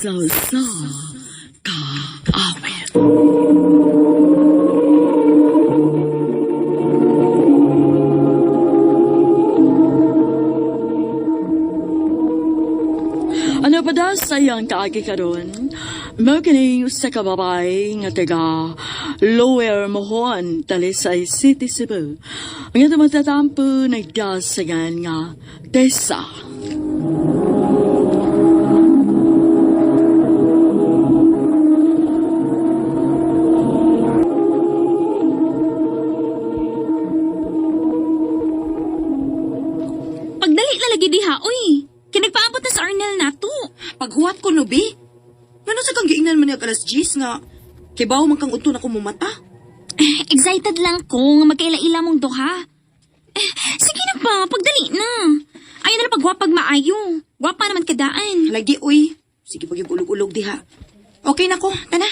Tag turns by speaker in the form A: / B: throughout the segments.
A: sa kaawit. Ano pa daw sayang kaagi karon? Mao kining usa ka babae nga taga Lower Mohon, Talisay City, Cebu. Ang ito matatampo nagdasagan nga Tessa.
B: Pagdali lalagi diha, uy. Kinagpaabot na sa Arnel nato.
C: Paghuwat ko, Nubi. Ngano sa kang giingnan man niya alas 10 nga, kibaw man kang unto na ko mumata.
B: Excited lang ko nga magkaila-ila mong duha. Sige na pa, pagdali na. Ayaw na lang pagwapag maayo. Gwapa naman kadaan.
C: Lagi, uy. Sige, pag yung ulog-ulog diha. Okay na ko, tana.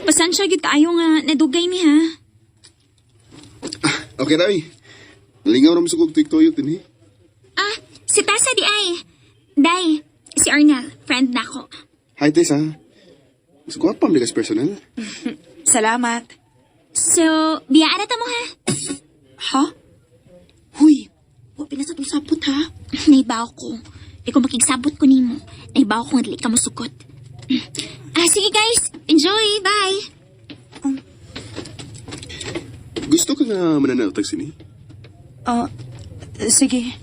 B: Pasensya gid kaayo nga nadugay mi ha.
D: Okay na eh. Nalingaw naman sa kong tiktoyot din eh.
B: Si Tessa di ay. Day, si Arnel, friend na ko.
D: Hi Tess ha. Mas guwapa ang ligas personal.
C: Salamat.
B: So, biyaan na mo ha.
C: Ha? Huy, huwag pinasa itong sapot ha.
B: Naibaw ko. Ikaw makigsabot ko nimo. Naibaw ko nga dili ka musukot. Sige guys, enjoy, bye.
D: Gusto ka nga mananautag sini?
C: Sige.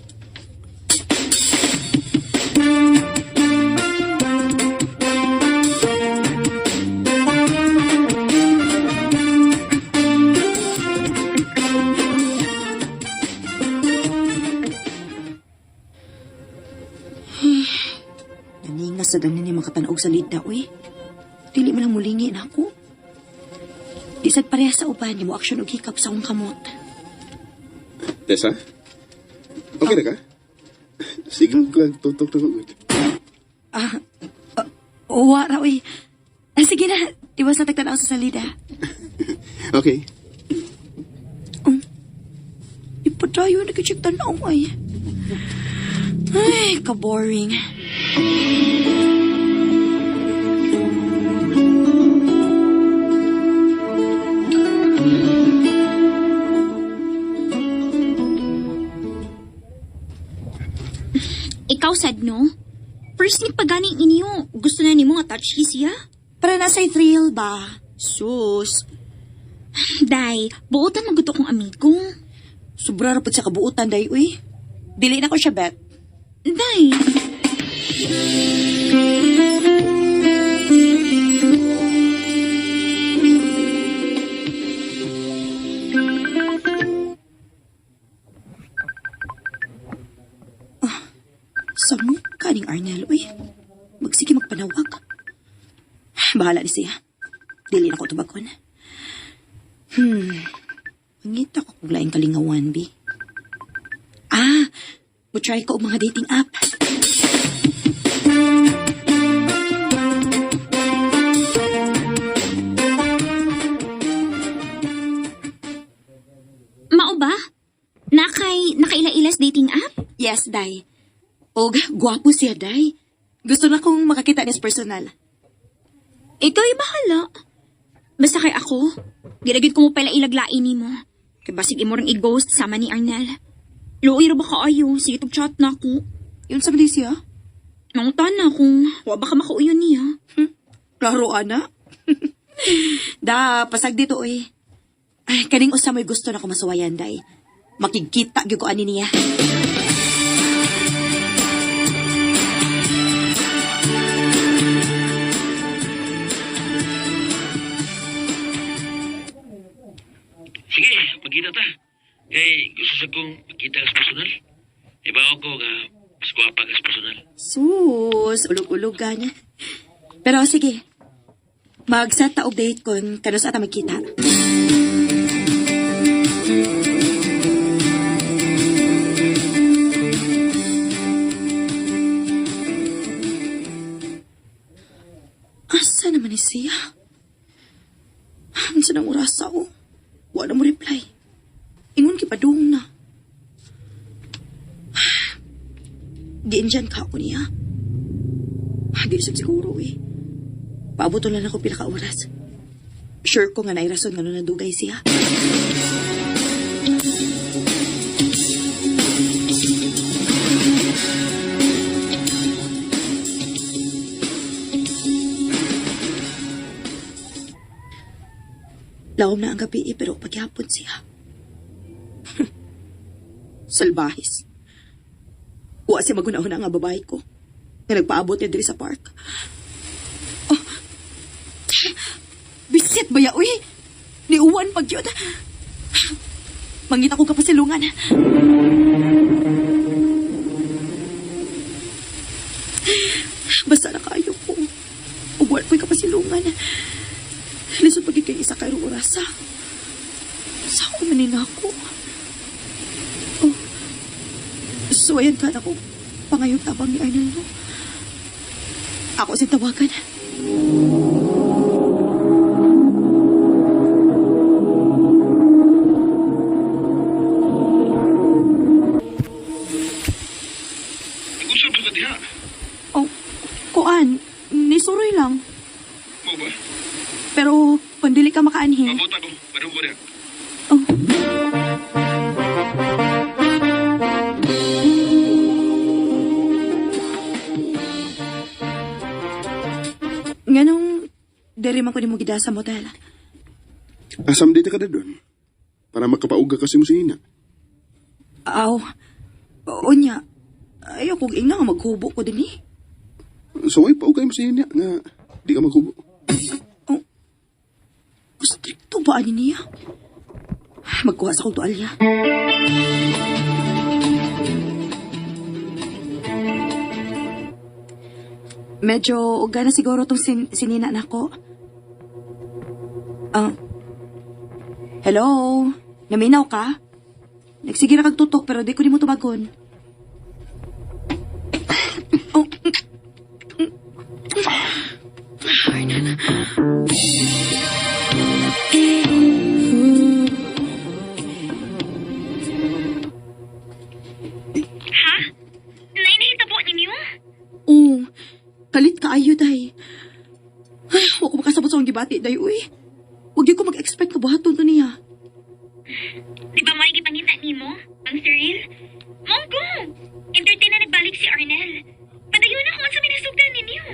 C: Naningas sa danin ni makatanaog sa lida, uy. Dili man lang mulingi na ako. Di sad pareha sa uban ni mo aksyon og hikap sa akong kamot.
D: Tess ha? Okay na ka? Sige lang tutok na good.
C: Wara, uy. Sige na, tiwas na tagtanaw sa salida.
D: Okay.
C: Ipadayo na kachik tanaw, ay. Ay, ka-boring.
B: Ikaw sad no? First ni paganing inyo, gusto na nimo nga touch siya?
C: Para nasa thrill ba?
B: Sus. Day, buotan maguto kong amigo.
C: Sobra rapod sa kabuutan, day, uy. Dili na ko siya, bet.
B: Day.
C: Samo, kaning Arnel, uy. Magsige magpanawag. Bahala ni siya. Dili na ko tubagon. Mangita ko kung laing kalingawan, bi. Try ko og mga dating app.
B: Mao ba? Nakaila-ilas dating app?
C: Yes, day. Og, gwapo siya, day. Gusto na kong makakita niya sa personal.
B: Ikaw bahala. Basta kay ako, ginagid ko mo pala ilaglain ni mo. Kaya basig imo ring i-ghost sama ni Arnel. Luoy ra ba kaayo? Sige, chat na ako.
C: Yun sa Malaysia?
B: Nangutan na kung wa ba ka makauyon niya.
C: Klaro, ana. Pasag dito, uy. Ay, kaning usa may gusto na ko masuwayan, day. Makikita gyud ko ani niya.
E: Sige, magkita ta. Kay gusto sa kong magkita sa personal. Ibaw ko nga mas guwapa ka sa personal.
C: Sus, ulog-ulog ka niya. Pero sige, mag-set ta og date kung kano sa ata magkita. Asa naman ni siya? Hansa ng oras ako? Wala mo reply. Ingon kipadung na. Diin dyan ka ako niya. Di sad siguro eh. Paabot lang ako pila ka oras. Sure ko nga nairason nga nung nadugay siya. Lawom na ang gabi pero pagyapon siya. Salbahis. Wa si magunahon nga babae ko. Nga nagpaabot niya diri sa park. Oh. Bisit ba ya, uy? Niuwan pag yun. Mangita ko kapasilungan. Basta na kayo ko. Ubuan ko'y kapasilungan. Lisod pag ikay isa kayo orasa. Sa ako manin ako. Oh. Suwayan ka na ko. Pangayon tabang ni Arnel, no? Ako si tawagan.
E: Nag-usap sa diha.
C: Oh, kuan. Nisuroy lang.
E: Mo ba?
C: Pero, pandili ka makaanhi.
E: Mabot ako. Parang ko rin.
C: Oh. Nganong, dere man ko ni mo gida sa motel.
D: Asam dito ka na doon. Para makapauga kasi mo sa ina.
C: Aw, unya. Ayaw kong ina nga maghubo ko din eh.
D: So ay paugay mo sa ina nga di ka maghubo.
C: Stricto ba ani niya? Magkuha sa kong tuwalya. Medyo uga na siguro tong sinina na ko. Hello? Naminaw ka? Nagsige na kag tutok pero di ko di mo tubagon. Oh. Ay, nana.
B: Ha? Nainahitabo ninyo?
C: Oo. Kalit ka ayo, day. Ay, huwag ko makasabot sa akong gibati, day, uy. Huwag yun ko mag-expect na buhaton to niya.
B: Di ba may gipangita nimo? Ang Cyril? Monggo! Entertain na nagbalik si Arnel. Padayon ako sa minasugdan ninyo.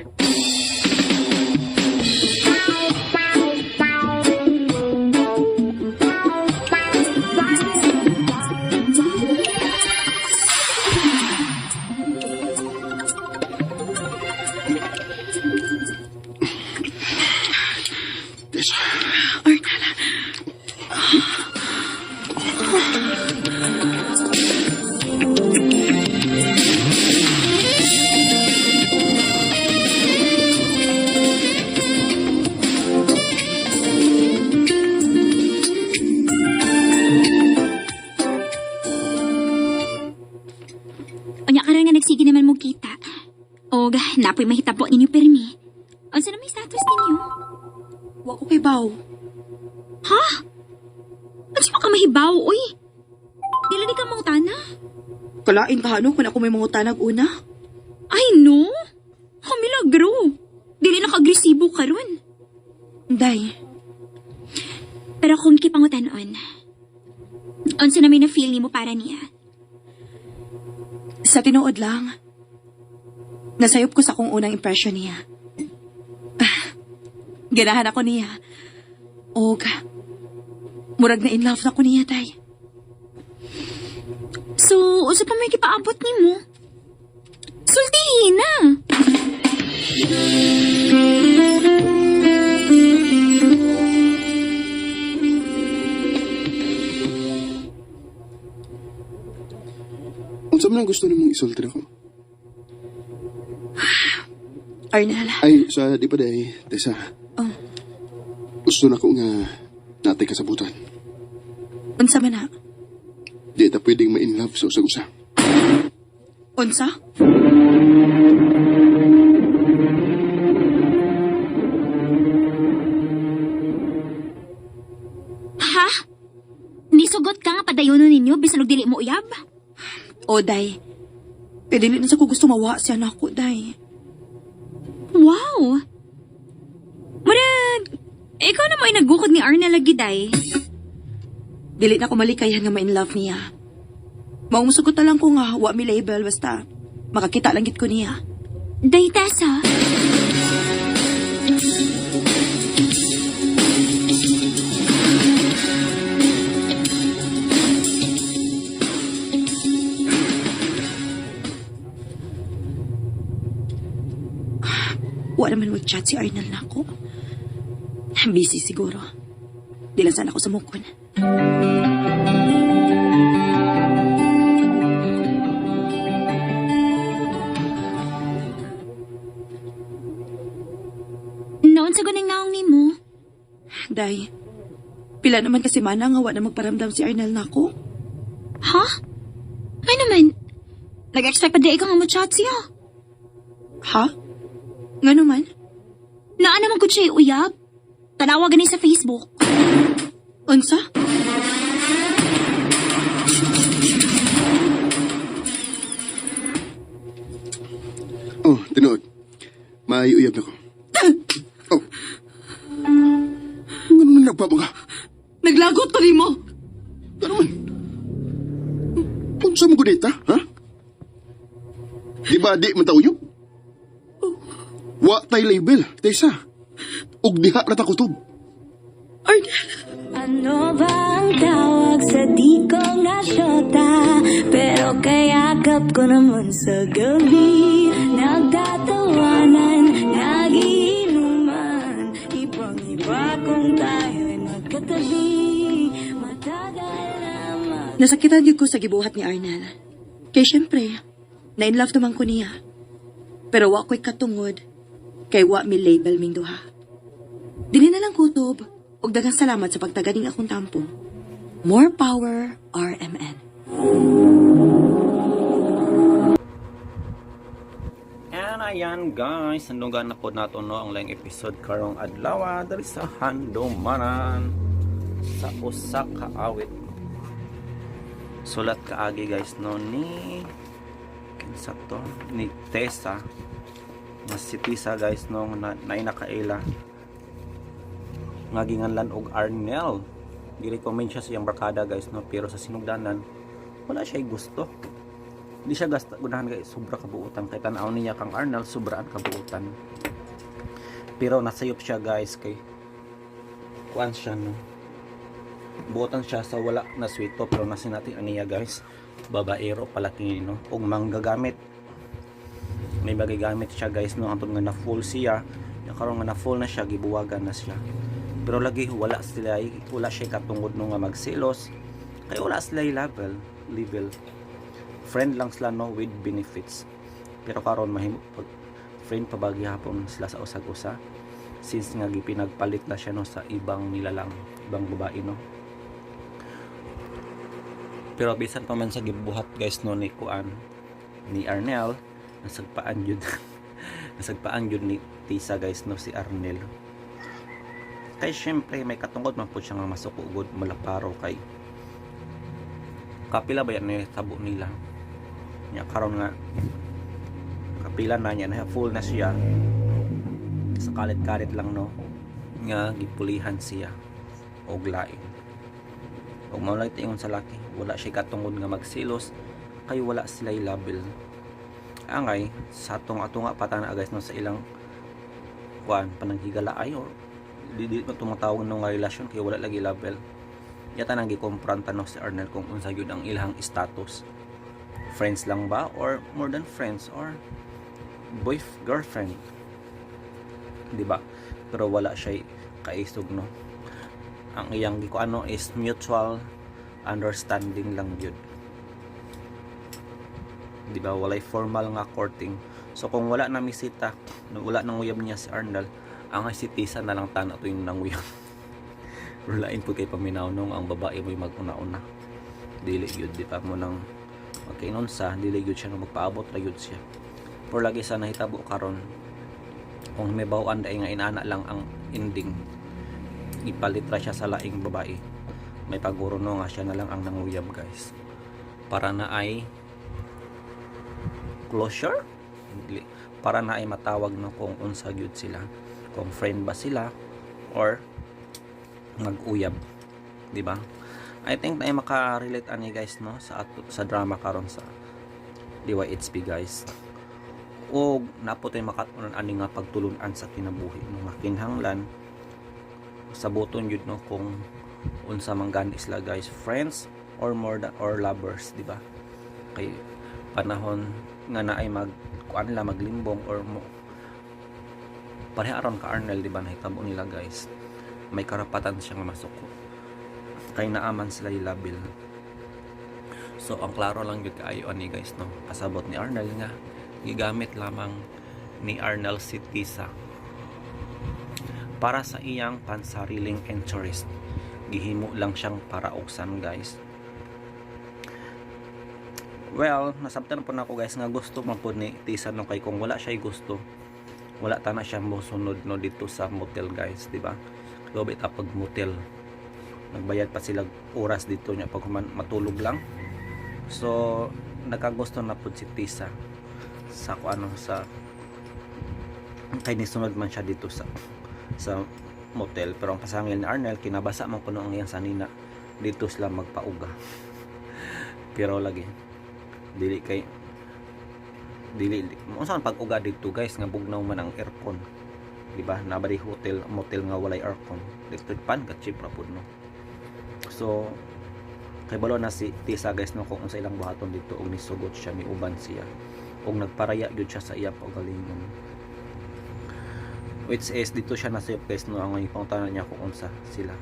D: Tessa.
C: Arnala.
B: Unya ka nga nagsige naman mo kita. O, napoy mahitabo ninyo permi. O, saan na may status ninyo?
C: Huwag ko kay Bao.
B: Ha? Ano pa ka mahibaw, uy? Dila di ka mautana?
C: Kalain ka, ano, kung ako may mga tanag una.
B: Ay, no? Oh, milagro. Dili naka-agresibo ka ron.
C: Day,
B: Pero kung kipangutanon, unsa na may na-feel ni mo para niya?
C: sa tinuod lang, nasayop ko sa akong unang impression niya. Ganahan ako niya. Og, murag na in love na ko niya, tay.
B: So, unsa pa may kipaabot ni mo? Sultihin na!
D: Unsa man ang gusto nimong isulti ako?
C: Arnel,
D: Ay, sa di pa day, Tessa.
C: oh,
D: Gusto na ko nga natay kasabutan.
C: unsa man na?
D: Di ta pwedeng ma-in love sa usag-usa.
C: Unsa?
B: Ha? padayonon ninyo bisan og dili mo uyab?
C: O, day. Kaya dili na sa ko gusto mawa siya na ako, day.
B: Wow! Murag, ikaw na mo ay nagukod ni Arnel lagi, day.
C: Dili na ko malikayan nga ma-in love niya. Maumusugot na lang ko nga, wa mi label, basta makakita lang git ko niya.
B: Day, Tessa.
C: Wa naman mag-chat si Arnel na ako. Busy siguro. Di lang sana ako sumukon.
B: Noon sa guning naong ni mo.
C: Day, pila naman kasi mana nga wa na magparamdam si Arnel na ako.
B: Ha? Ay naman. Nag-expect pa di ikaw nga mo-chat siya.
C: Ha? Nga naman?
B: Naa naman ko siya uyab. Tanawa gani sa Facebook.
C: Unsa?
D: Oh, tinuod. May uyab na ko. Oh. Nga naman nagpapaga.
C: Naglagot ko rin mo.
D: Nga naman. Unsa mo gunita, ha? Di ba di man ta uyab? Wa tay label, Tessa. Ug diha ra ta kutob.
C: Arnel,
F: Ano ba ang tawag sa di ko nasyota? Pero kayakap ko naman sa gabi. Nagtatawanan, nagiinuman. Ibang-iba kung tayo'y magkatabi. Matagal na
C: nasakitan yun ko sa gibuhat ni Arnel. Kaya syempre, na-in love naman ko niya. Pero wa ko'y katungod, kay wa mi label ming duha. Dili na lang kutob, ug daghang salamat sa pagtaganing akong tampo. More power, RMN.
G: And ayan guys, handugan na po nato no ang laing episode karong adlaw diri sa handumanan sa usa ka awit. Sulat kaagi guys no ni kinsa to ni Tessa. Mas si Tessa guys no na nakaila nga ginganlan og Arnel. Gi-recommend siya sa iyang barkada guys no, pero sa sinugdanan wala siya gusto. Hindi siya gunahan guys, sobra kabuutan kay tan-aw niya kang Arnel, sobraan kabuutan. Pero nasayop siya guys kay kuan siya no. Buotan siya sa wala na sweeto, pero nasinati aniya guys. Babaero palaki no, ug manggagamit. May magagamit siya guys no, antod nga na full siya. Karon nga na full na siya, gibuwagan na siya. Pero lagi wala siya katungod no nga magsilos. Kay wala sila level. Friend lang sila no with benefits. Pero karon mahimo pag friend pabagi hapon sila sa usag-usa. Since nga gipinagpalit na siya no sa ibang nilalang, ibang babae no. Pero bisan pa man sa gibuhat guys no ni kuan ni Arnel, nasagpaan jud. Nasagpaan jud ni Tessa guys no si Arnel. Kay syempre may katungod man po siya nga masukugod malaparo kay kapila ba yan ni tabo nila nya karon nga kapila na niya na full na siya sa kalit-kalit lang no nga gipulihan siya og lain og maulay tingon sa laki wala siya katungod nga magsilos kay wala sila label angay sa atong patana guys no sa ilang kuan pananghigalaay or di tumatawag ng relasyon kay wala lagi label. Yata nang gikompranta no si Arnel kung unsa gyud ang ilang status. Friends lang ba or more than friends or girlfriend. Di ba? Pero wala siya kaisog no. Ang iyang gikuano is mutual understanding lang gyud. Di ba? Walay formal nga courting. So kung wala na misita, wala nang uyab niya si Arnel, ang si Tessa na lang tana to yung nanguyang. Rulain po kay paminaw nung ang babae mo yung mag-una-una. Dili yun, di pa mo nang magkainunsa, dili yun siya nung magpaabot ra yun siya. Pero lagi sa nahitabo karon kung may bawaan dahil nga inana lang ang ending, ipalit ra siya sa laing babae. may paguro no nga siya na lang ang nanguyab guys, para na ay closure, para na ay matawag no kung unsa gyud sila, kung friend ba sila or nag-uyab, di ba? I think na ay maka-relate ani guys no sa drama karon sa DYHP guys. O napot ay makatunan ani nga pagtulunan sa kinabuhi no, makinhanglan sa buton yun no kung unsa man gani sila guys, friends or more than or lovers, di ba? Kay panahon nga na ay kuan nila maglimbong or mo pareha aron ka Arnel, di ba, nahitabo nila guys, may karapatan siya nga masuko kay naaman sila labil. So ang klaro lang yun kaayo ani guys no, kasabot ni Arnel nga gigamit lamang ni Arnel si Tisa para sa iyang pansariling interest. Gihimo lang siyang parauksan guys. Well, nasabtan po na ako guys nga gusto man po ni Tisa no, kay kung wala siya gusto, wala ta na siya mo sunod no dito sa motel guys, di ba? Lobit pag motel, nagbayad pa sila oras dito niya pag matulog lang. So nakagusto na po si Tisa sa ano sa kay nisunod man siya dito sa motel, pero ang pasangil ni Arnel kinabasa man kuno ang iyang sanina dito sila magpauga. Pero lagi dili mo saan pag-uga dito guys nga bugnaw man ang aircon, di ba? Nabari motel nga walay aircon dito pan ka cheap ra pud no. So kay balo na si Tisa guys no kung sa ilang buhaton dito og nisugot siya, ni uban siya og nagparaya gyud siya sa iya pagalingon, which is dito siya nasayop guys no. Ang ipangutanan niya kung unsa sila,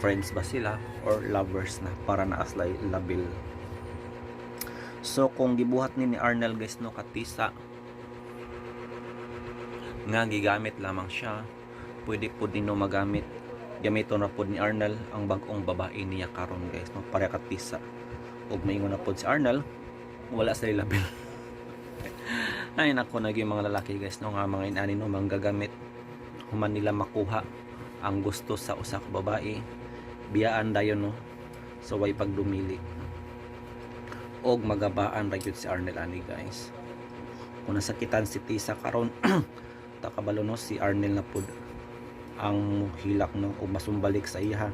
G: friends ba sila or lovers na, para na aslay labil. So kung gibuhat ni Arnel guys no katisa nga gigamit lamang siya, pwede po din no magamit, gamiton na po ni Arnel ang bag-ong babae niya karon guys no, para katisa og maingon na po si Arnel wala sa labil. Ay nako, naging mga lalaki guys no nga mga inani no manggagamit human nila makuha ang gusto sa usa ka babae, biyaan dayon no, so way pagdumili og magabaan ra gyud si Arnel ani guys. Kung nasakitan si Tisa karon takabalo no si Arnel na pud ang hilak no o masumbalik sa iya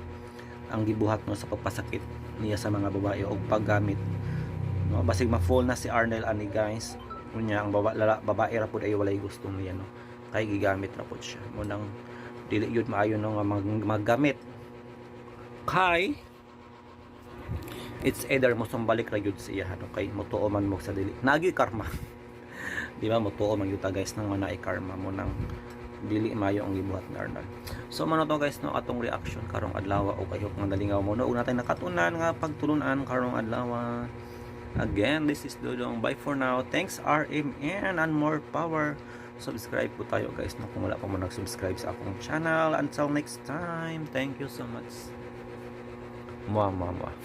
G: ang gibuhat no sa pagpasakit niya sa mga babae o paggamit no, basig ma-fall na si Arnel ani guys. Unya ang babae ra pud ay walay gusto niya no, kay gigamit ra pud siya mo nang dili yun maayo no nga maggamit, kay it's either mo sumbalik ra gyud siya no, kay motuo man mo sa dili nagi karma di ba, motuo man gyud ta guys nang manay karma mo nang dili mayo ang gibuhat ni Arnel. So mano to guys no atong reaction karong adlaw o kayo kung nalingaw mo no ug natay nakatunan nga pagtulunan karong adlaw. Again, this is Dodong. Bye for now. Thanks RMN and more power. Subscribe po tayo guys no kung wala pa mo nag-subscribe sa akong channel. Until next time, thank you so much. Mwah mwah mwah.